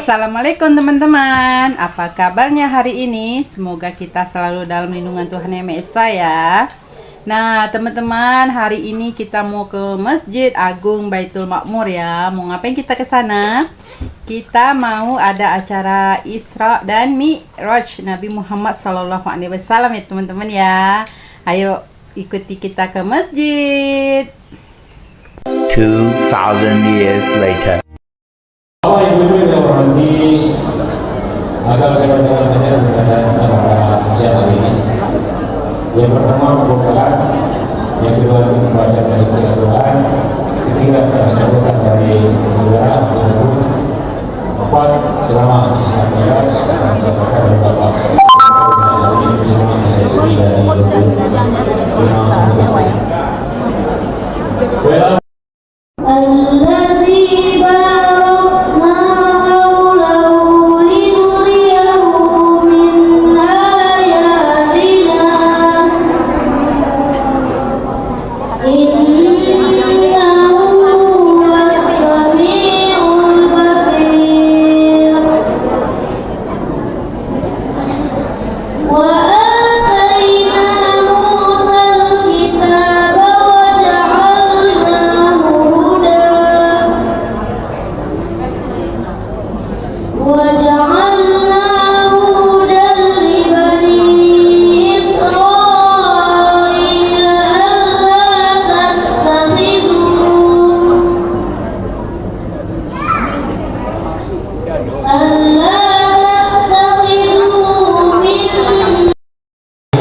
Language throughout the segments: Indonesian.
Assalamualaikum teman-teman. Apa kabarnya hari ini? Semoga kita selalu dalam lindungan Tuhan Yang Maha Esa ya. Nah teman-teman, hari ini kita mau ke Masjid Agung Baitul Makmur ya. Mau ngapain kita ke sana? Kita mau ada acara Isra dan Mi'raj Nabi Muhammad SAW ya teman-teman ya. Ayo ikuti kita ke masjid. 2000 years later. Bapak Ibu yang hormati, agar saya bacakan saja bacaan kita pada siang hari ini. Yang pertama pembukaan, yang kedua membaca dari Al-Quran, ketiga sambutan dari saudara tersebut, empat ceramah Islam Mi'raj akan disampaikan oleh Bapak. Ini semua saya sendiri dari Imam.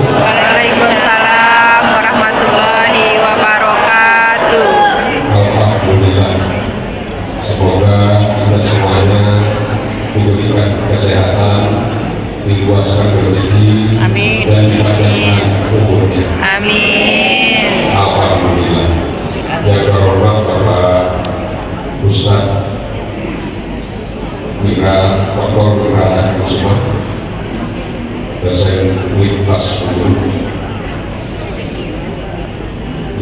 Waalaikumsalam warahmatullahi wabarakatuh. Alhamdulillah, semoga kita semuanya diberikan kesehatan, dikuaskan rezeki, dan dipanjangkan umurnya. Amin. Alhamdulillah. Yang terhormat Bapak Ustadz Mira Dr. Mira Kusuma, dosen UIN kelas 10,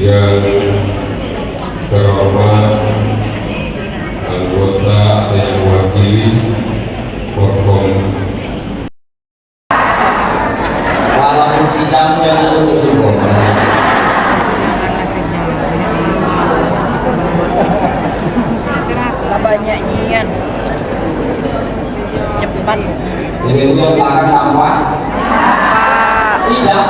yang terhormat anggota atau yang mewakili Forkom. Walaupun sidang saya duduk di bawah. Banyak nyian. Cepat. Jadi itu belakang apa? Tidak.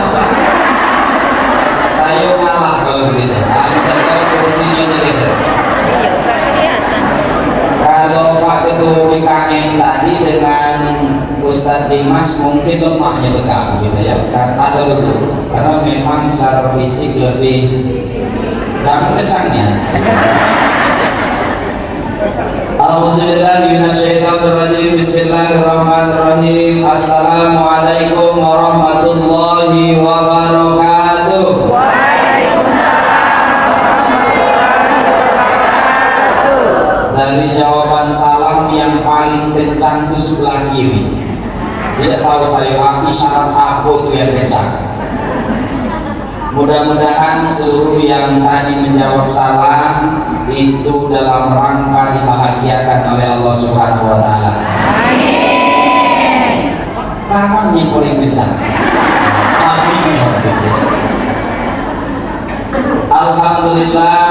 Saya ngalah kalau begitu. Kalau kursinya digeser. Iya, udah kelihatan. Kalau Pak Ketua BKM tadi dengan Ustadz Dimas mungkin lemahnya tegak gitu ya. Atau begitu. Karena memang secara fisik lebih kencangnya. A'udzubillahiminasyaitonirrajim. Bismillahirrahmanirrahim. Assalamualaikum warahmatullahi wabarakatuh. Dari jawaban salam yang paling kencang itu sebelah kiri. Tidak tahu saya isyarat apa itu yang kencang. Mudah-mudahan seluruh yang tadi menjawab salam itu dalam rangka dibahagiakan oleh Allah Subhanahu wa taala. Amin. Kapan yang paling kencang? Amin. Alhamdulillah.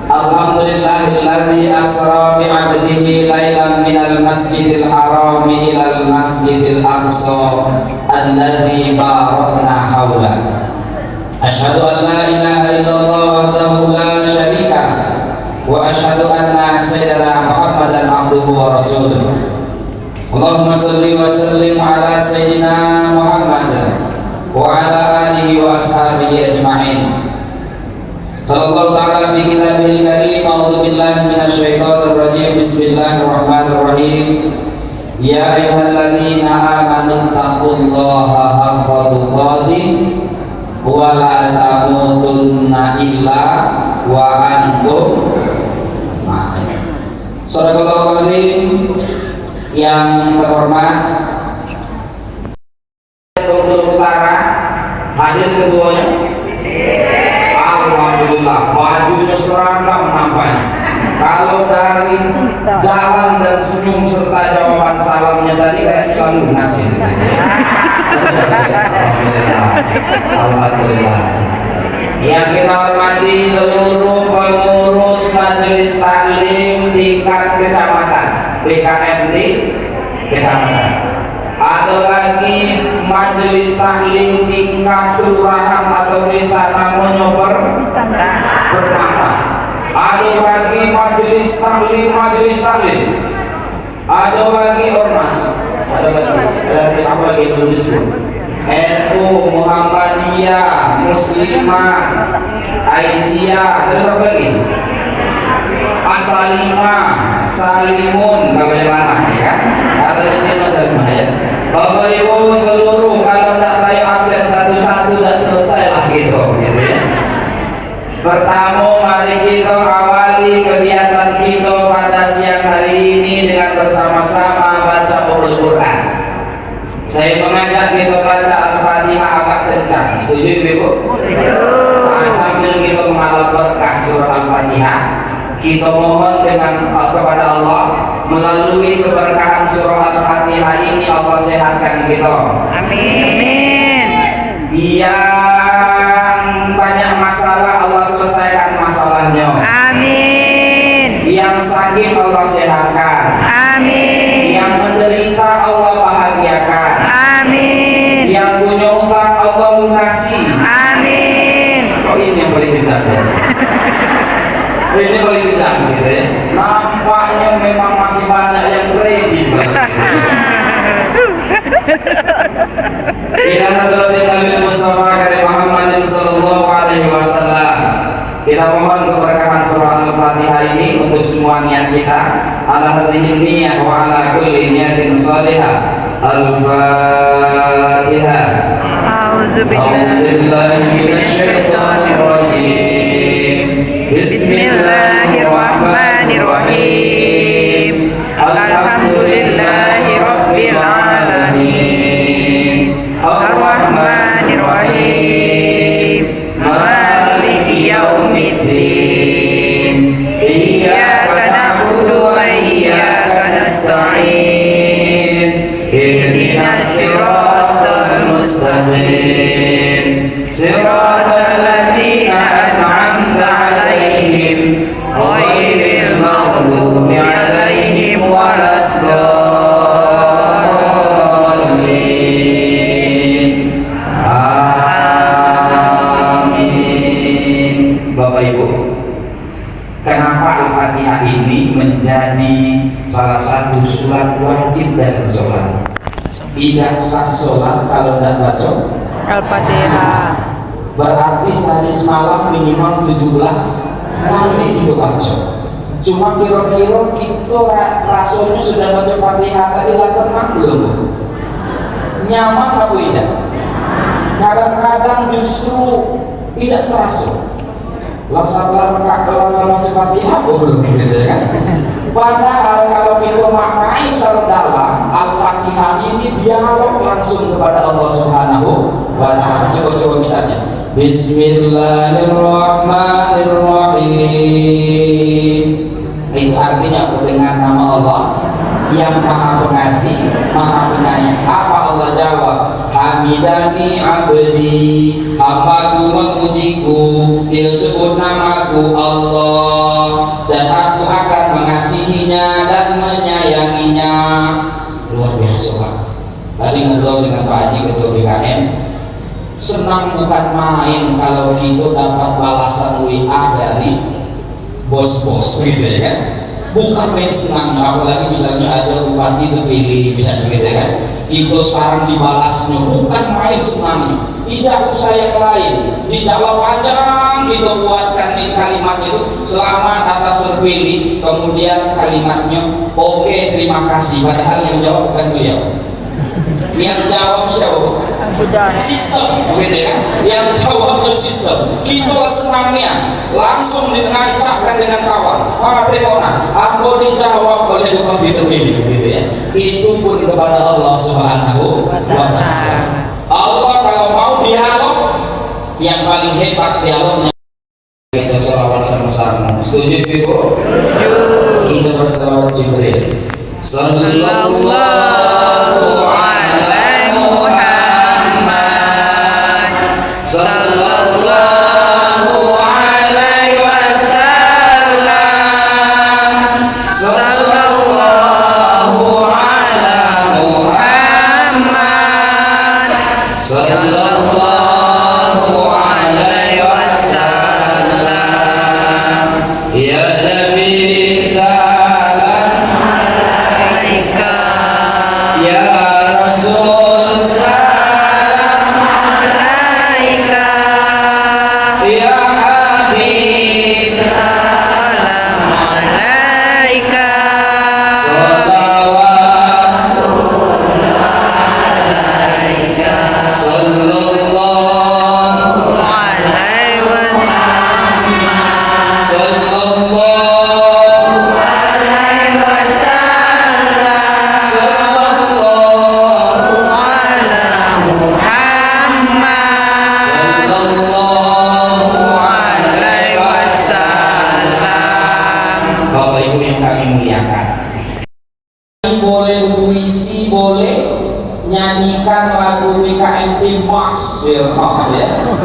Alhamdulillahilladzi asra bi 'abdihi lailan minal masjidil haram ilal masjidil aqsa alladzi barakna haulah. Asyhadu an la ilaha illallah wahdahu la syarika wa asyhadu anna sayyidana Muhammadan abduhu wa rasuluh. Allahumma shalli wa sallim ala sayyidina Muhammad wa ala alihi wa ashabihi ajma'in. Sallallahu ta'ala bi kitabil karim. A'udzu billahi minasyaitonir rajim. Bismillahirrahmanirrahim. Ya ayyuhalladzina amanu taqullaha haqqa tuqatih wa la tamutunna illa wa antum muslimun. Shadaqallahul azim. Yang terhormat Bengkulu Utara, hadir keduanya. Alhamdulillah, bajunya seragam nampaknya. Kalau dari jalan dan senyum serta jawaban semuanya tadi kayak iklan lunas gitu ya. Alhamdulillah. Yang kita hormati seluruh pengurus Majelis Taklim tingkat kecamatan, BKMT kecamatan. Ada lagi Majelis Taklim tingkat kelurahan atau desa namanya bermata. Ada lagi Majelis Taklim. Ada lagi ormas. Ada lagi apa lagi yang belum disebut? NU, Muhammadiyah, Muslimah, Aisyah, terus apa lagi? Asalimah, Salimun, kalau yang lama ya kan? Ada yang Salimah ya. Bapak Ibu seluruh, kalau tidak saya absen satu-satu tidak selesai lah gitu ya. Pertama, mari kita awali kegiatan kita pada siang hari ini dengan bersama-sama baca Al-Quran. Saya mengajak kita baca Al-Fatihah agak kencang. Setuju Ibu? Setuju. Sambil kita mengalami berkah surah Al-Fatihah, kita mohon kepada Allah melalui keberkahan surah Al-Fatihah ini Allah sehatkan kita. Amin. Yang banyak masalah Allah selesaikan masalahnya. Amin. Yang sakit Allah sehatkan. Amin. Yang menderita Allah bahagiakan. Amin. Yang punya utang Allah lunasi. Amin. Kok ini yang paling kejam ya? Ini paling kejam gitu ya. Nampaknya memang masih banyak yang kredit. Ila hadratin Nabi Mustafa Karim Muhammadin sallallahu alaihi wasallam. Kita mohon keberkahan surah Al-Fatihah ini untuk semua niat kita. Ala hadhihi niyah wa ala kulli niyatin salihah. Al-Fatihah. A'udzu billahi minasyaitonir rajim. Bismillahirrahmanirrahim. Alhamdulillahi rabbil alamin. Ar-Rahmanir-Rahim. Maliki yaumiddin. Iyyaka na'budu wa iyyaka nasta'in. Ihdinas siratal mustaqim. Siratal ladzina an'amta 'alaihim ghairil maghdubi 'alaihim waladdallin. Amin. Bapak Ibu, kenapa Al-Fatihah ini menjadi salah satu surat wajib dalam sholat? Tidak sah sholat kalau tidak baca Al-Fatihah. Berarti sehari semalam minimal 17 kali kita baca. Cuma kira-kira kita rasanya sudah baca Fatihah tadi lah tenang belum? Nyaman apa tidak? Kadang-kadang justru tidak terasa. Laksanakan kalau baca Fatihah belum gitu ya kan? Padahal kalau kita maknai secara dalam Al-Fatihah ini dialog langsung kepada Allah Subhanahu wa Ta'ala. Coba misalnya Bismillahirrahmanirrahim. Itu artinya dengan nama Allah yang Maha Pengasih, Maha Penyayang. Apa Allah jawab? Hamidani abdi, hambaku memujiku, dia sebut namaku Allah, dan aku akan mengasihinya dan menyayanginya. Luar biasa Pak. Tadi ngobrol dengan Pak Haji Ketua BKM, senang bukan main kalau kita dapat balasan WA dari bos-bos gitu ya kan. Bukan main senang, apalagi misalnya ada bupati terpilih misalnya gitu ya kan. Kita sekarang dibalasnya bukan main senangnya. Tidak usah yang lain. Di dalam panjang kita buatkan ini kalimat itu selamat atas terpilih, kemudian kalimatnya oke, terima kasih. Padahal yang jawab bukan beliau. Yang jawab siapa? Sistem, begitu ya? Yang jawabnya sistem. Kita senangnya langsung dinancapkan dengan kawan. Terima ambo dijawab oleh bupati terpilih, gitu ya. Itu pun kepada Allah Subhanahu wa Ta'ala. Allah kalau mau dialog, yang paling hebat dialognya kita selawat sama-sama. Setuju Ibu? Kita berselawat Jibril. Sallallahu boleh nyanyikan lagu BKMT Mas ya,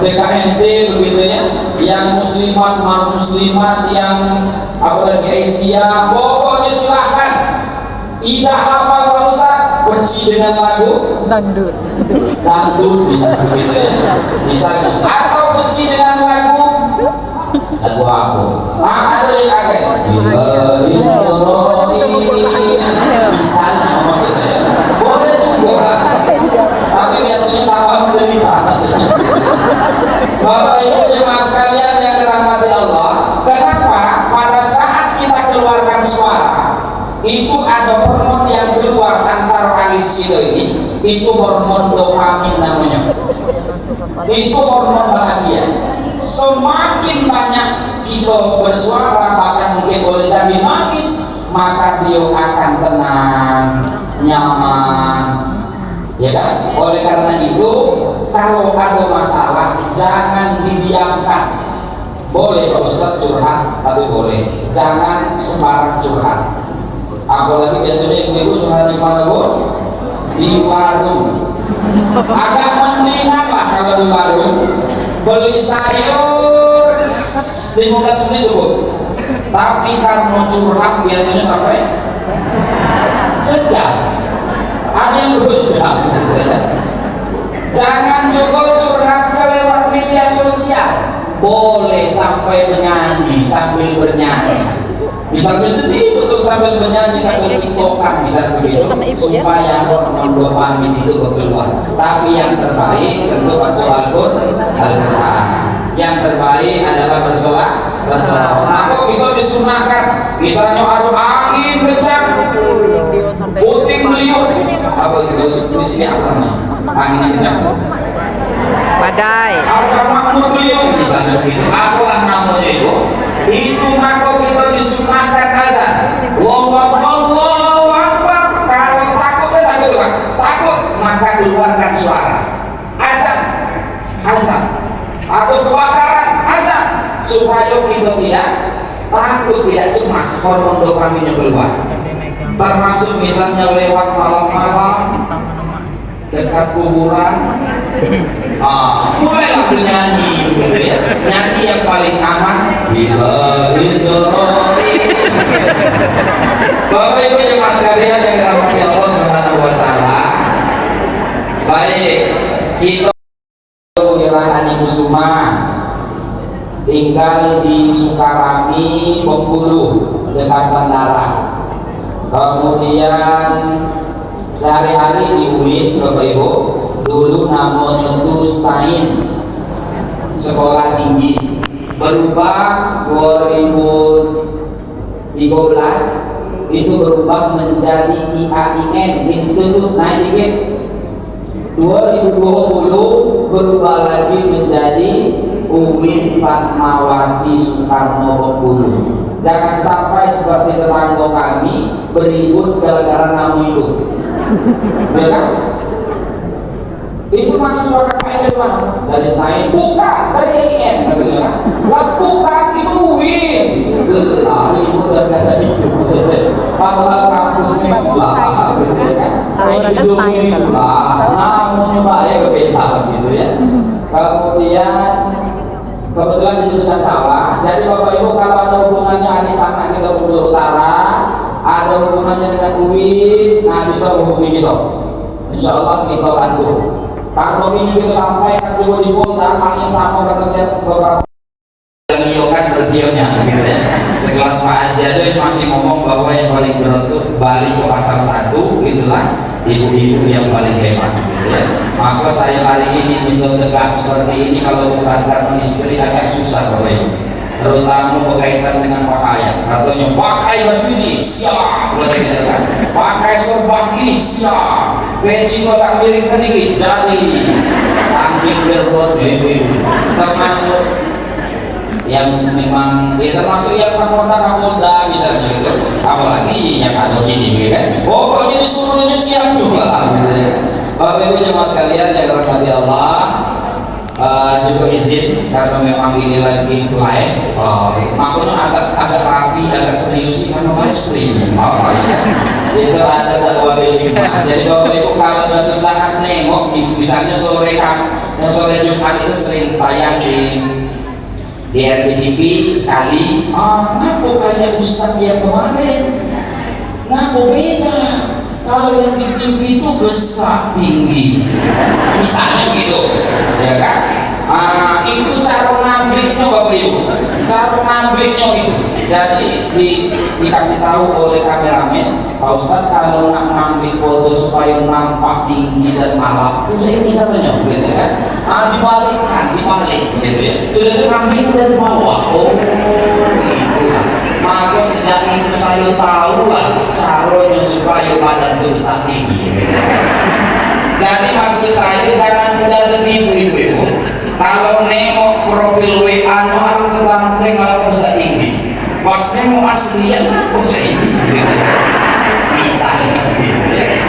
BKMT begitu ya, yang muslimat muslimat, yang apalagi Asia, pokoknya silahkan. Tidak hafal Pak Ustaz, benci dengan lagu dangdut bisa begitu ya, bisa, atau benci dengan lagu apa? Ada yang agak misalnya, maksud saya boleh juga, tapi biasanya tambah dari atas. Bapak Ibu jemaah sekalian yang dirahmati Allah, kenapa pada saat kita keluarkan suara itu ada hormon yang keluar antara alis kita ini, itu hormon dopamin namanya, itu hormon bahagia. Semakin banyak kita bersuara, bahkan mungkin boleh jadi nangis, maka dia akan tenang, nyaman, ya kan? Oleh karena itu, kalau ada masalah jangan didiamkan. Boleh Pak Ustaz curhat, tapi boleh jangan sembarang curhat. Apalagi biasanya ibu-ibu curhat di mana, Bu? Di warung. Agak mendingan lah kalau di warung beli sayur 15 menit cukup, tapi karena curhat biasanya sampai sejam, ada yang 2 jam gitu ya. Jangan juga curhat ke lewat media sosial, boleh sampai menyanyi sambil bernyanyi, misalnya sedih betul sambil bernyanyi sambil tiktokan, bisa begitu, supaya hormon dopamin itu keluar. Tapi yang terbaik tentu baca Al-Quran. Yang terbaik adalah bersolat. Maka kita disunahkan, misalnya ada angin kencang, puting beliung, apa itu di sini apa namanya? Angin yang kencang. Badai. Ada makmur beliung, misalnya begitu. Apalah namanya itu? Itu maka kita disunahkan azan. Allahu Akbar. Kalau takut maka keluarkan suara azan. Atau kebakaran azan, supaya kita tidak takut, tidak cemas, hormon dopaminnya keluar. Termasuk misalnya lewat malam-malam dekat kuburan, mulailah bernyanyi gitu ya, nyanyi yang paling aman. Bila disroi. Bapak Ibu jemaah sekalian yang dirahmati Allah Subhanahu wa taala. Baik, kita Wirahani Kusuma tinggal di Sukarami, Bengkulu dekat bandara. Kemudian sehari-hari di UIN, Bapak Ibu, dulu namanya itu Stain, sekolah tinggi, berubah 2013 itu berubah menjadi IAIN, Institut naik dikit. 2020 berubah lagi menjadi UIN Fatmawati Soekarno Bengkulu. Jangan sampai seperti tetangga kami beribut gara-gara nama itu. Ya kan? Itu mahasiswa KKN dari mana? Dari saya? Bukan, dari IN katanya kan? Bukan, itu UIN. Ribut gara-gara itu. Padahal kampusnya lah, gitu ya kan? Hidupnya lah, namanya baik berbeda gitu ya. Kemudian kebetulan di jurusan Tawa, jadi Bapak Ibu kalau ada hubungannya adik anak kita Bengkulu Utara, ada hubungannya dengan UIN, nah bisa hubungi kita. Insya Allah kita bantu. Kalau ini kita sampaikan juga di Polda, hal yang sama kata beberapa yang kan berdiamnya gitu ya. Sekelas Pak Haji aja masih ngomong bahwa yang paling berat itu balik ke pasal 1, itulah ibu-ibu yang paling hebat gitu ya. Maka saya hari ini bisa tegak seperti ini kalau bukan karena istri agak susah Bapak Ibu, terutama berkaitan dengan pakaian. Katanya pakai baju ini siap, gitu kan? Pakai serban ini siap, peci kotak miring kedikit jadi saking berbot ibu-ibu, termasuk yang memang ya termasuk yang Kapolda misalnya gitu, apalagi yang ada gini kan, pokoknya disuruhnya siap juga gitu ya. Bapak Ibu jemaah sekalian yang dirahmati Allah, juga izin karena memang ini lagi live, makanya agak rapi, agak serius karena live streaming. Itu ada dakwah hikmah. Jadi Bapak Ibu kalau suatu saat nengok, misalnya sore Jumat itu sering tayang di RBTV sekali. Ngapu kayak Ustadz yang kemarin, ngapu beda. Kalau yang di TV itu besar tinggi, misalnya gitu, ya kan? Itu cara ngambilnya Bapak Ibu, cara ngambilnya itu. Jadi dikasih tahu oleh kameramen, Pak Ustadz kalau nak ngambil foto supaya nampak tinggi dan malam, itu ini caranya, gitu kan? Dibalik, gitu ya. Sudah ngambil dari bawah, itulah. Maka sejak itu saya tahu lah caranya supaya badan tulisan tinggi, gitu kan? Jadi maksud saya jangan tidak tertipu ibu-ibu. Kalau nengok profil WA no aku keganteng atau bisa tinggi, pas nengok aslinya aku bisa tinggi, gitu kan? Misalnya, gitu ya.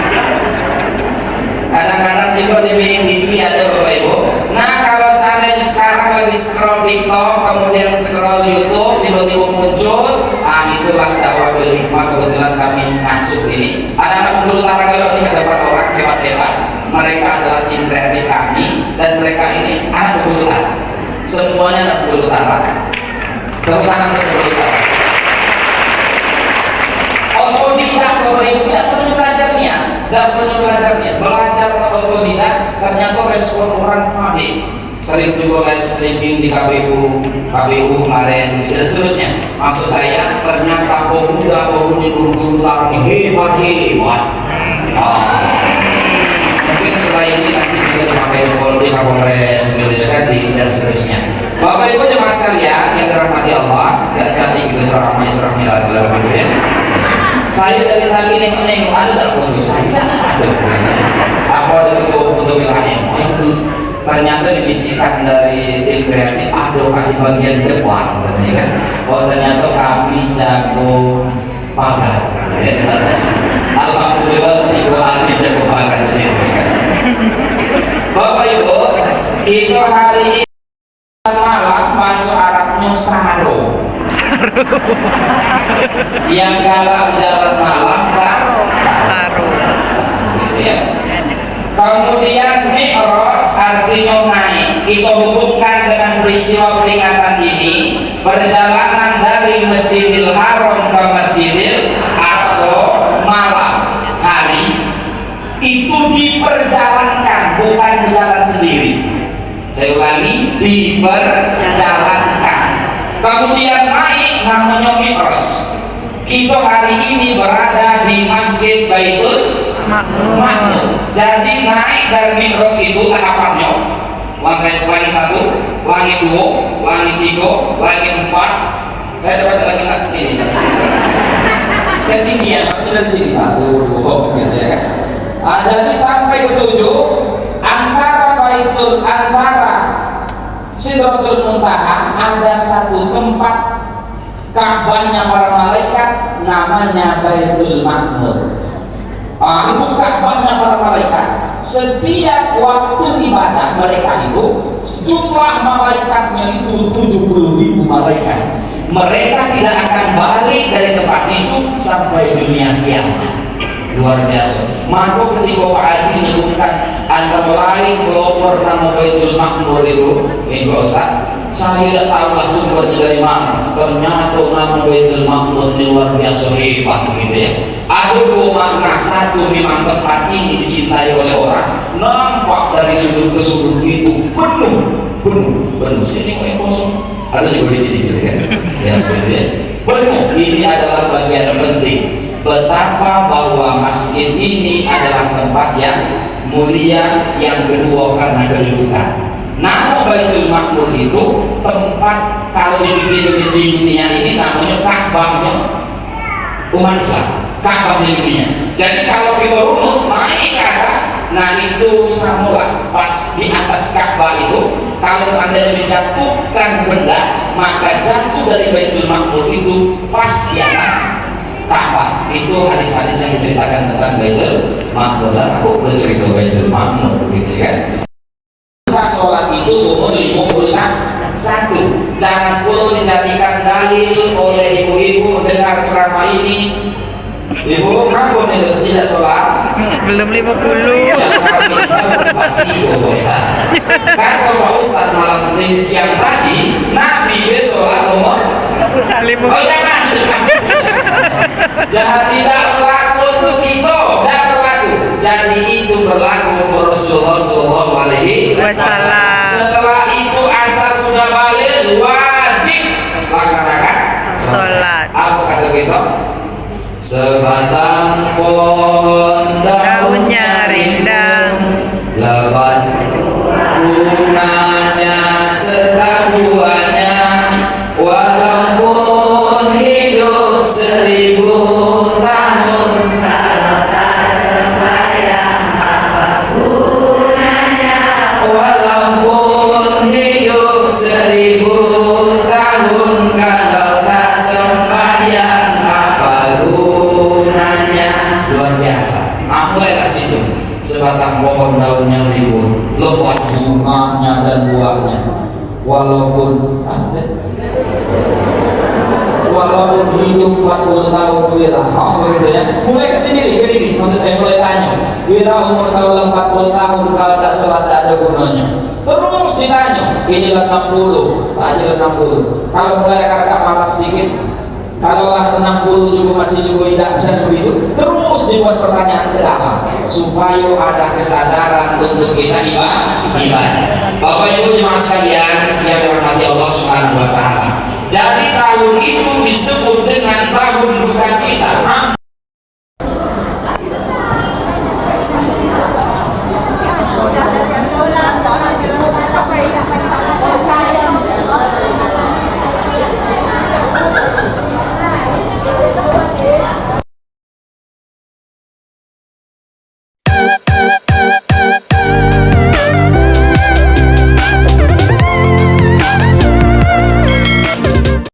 Kadang-kadang juga di TV ada Bapak Ibu. Nah kalau seandainya sekarang lagi scroll TikTok, kemudian scroll YouTube, tiba-tiba muncul, itulah dakwah bil hikmah. Kebetulan kami masuk ini. Anak-anak Bengkulu Utara kalau ini ada 4 orang hebat-hebat. Mereka adalah tim kreatif kami dan mereka ini anak Bengkulu Utara. Semuanya anak Bengkulu Utara. Tepuk tangan untuk Bengkulu Utara. Otodidak Bapak Ibu, tidak perlu belajarnya, belajar otodidak. Ternyata respon orang panik. Sering juga live streaming di KPU kemarin dan seterusnya. Maksud saya ternyata pemuda-pemudi Bengkulu Utara ini hebat. Mungkin setelah ini nanti bisa dipakai Polri, Kapolres, gitu ya kan, dan seterusnya. Bapak Ibu jemaah sekalian yang dirahmati Allah, dan jadi kita ceramah-ceramah dalam itu ya. Saya dari tadi nengok ada foto saya, ada fotonya. Apa ada foto wilayahnya? Ternyata dibisikkan dari tim kreatif, di bagian depan, katanya kan. Ternyata kami jago pagar. Alhamdulillah kami jago pagar di sini kan. Bapak Ibu, kita hari ini malam bahasa Arabnya saro. Yang galak jalan malam saro, gitu ya. Kemudian Mi'raj artinya naik. Kita hubungkan dengan peristiwa peringatan ini, perjalanan dari Masjidil Haram ke Masjidil Aqsa malam hari itu diperjalankan, bukan berjalan sendiri. Saya ulangi, diperjalankan. Kemudian naik namanya Mi'raj. Kita hari ini berada di Masjid Baitul Ma'mur. Jadi naik dari Mi'raj itu tahapannya, langit 1, langit 2, langit 3, langit 4. Saya dapat lagi ini. Ketinggian maksudnya dari sini 1, 2, gitu ya kan. Jadi sampai ke 7, antara Sidratul Muntaha ada satu tempat Ka'bahnya para malaikat, namanya Baitul Ma'mur. Itu Ka'bahnya para malaikat. Setiap waktu ibadah mereka itu, jumlah malaikatnya itu 70.000 malaikat. Mereka tidak akan balik dari tempat itu sampai dunia kiamat. Luar biasa. Maka ketika Pak Haji menyebutkan antara lain pelopor nama Baitul Ma'mur itu, Pak Ustaz, saya tidak tahulah sumbernya dari mana. Ternyata nama Baitul Ma'mur ini luar biasa hebat, gitu ya. Ada 2 makna. Satu, memang tempat ini dicintai oleh orang. Nampak dari sudut ke sudut itu penuh. Sini kok yang kosong. Ada juga dikit-dikit kan? Ya, gitu ya. Penuh. Ini adalah bagian penting. Betapa bahwa masjid ini adalah tempat yang mulia, yang kedua karena kedudukan. Nama Baitul Ma'mur itu tempat, kalau di dunia ini namanya Ka'bahnya umat Islam, Ka'bah di dunia. Jadi kalau kita runut naik ke atas, nah itu semula pas di atas Ka'bah itu, kalau seandainya dijatuhkan benda, maka jatuh dari Baitul Ma'mur itu pas di atas Ka'bah. Itu hadis-hadis yang menceritakan tentang Baitul Ma'mur. Dan aku bercerita Baitul Ma'mur, gitu kan. Kita sholat itu itu umur 51. Jangan perlu dijadikan dalil oleh ibu-ibu dengar ceramah ini. Ibu, kamu tidak sholat? Belum 50. Ya, kami dosa. Kan kalau Ustaz malam siang tadi, Nabi dia sholat umur 50. oh jangan. Jangan tidak berlaku untuk kita, tidak berlaku. Jadi itu berlaku untuk Rasulullah Shallallahu Alaihi Wasallam. Setelah itu asal sudah balik wajib laksanakan Sholat. Apa kata kita? Sebatang pohon Daunnya rindang, lebat bunganya serta buahnya, walaupun hidup 1000 tahun. Walaupun hidup 1000 tahun, kalau tak sembahyang apa gunanya? Luar biasa. Mulai dari situ. Sebatang pohon daunnya rimbun, lebat bunganya dan buahnya, walaupun hidup 40 tahun wira. Begitu ya. Mulai ke sendiri. Maksud saya mulai tanya. Wira umur kalau 40 tahun kalau tidak sholat tidak ada gunanya. Terus ditanya. Inilah 60, inilah 60. Kalau mulai agak malas sedikit, kalau 60 juga masih juga tidak bisa begitu, terus dibuat pertanyaan ke dalam supaya ada kesadaran untuk kita ibadah. Bapak Ibu jemaah sekalian yang dirahmati Allah Subhanahu wa taala. Jadi tahun itu disebut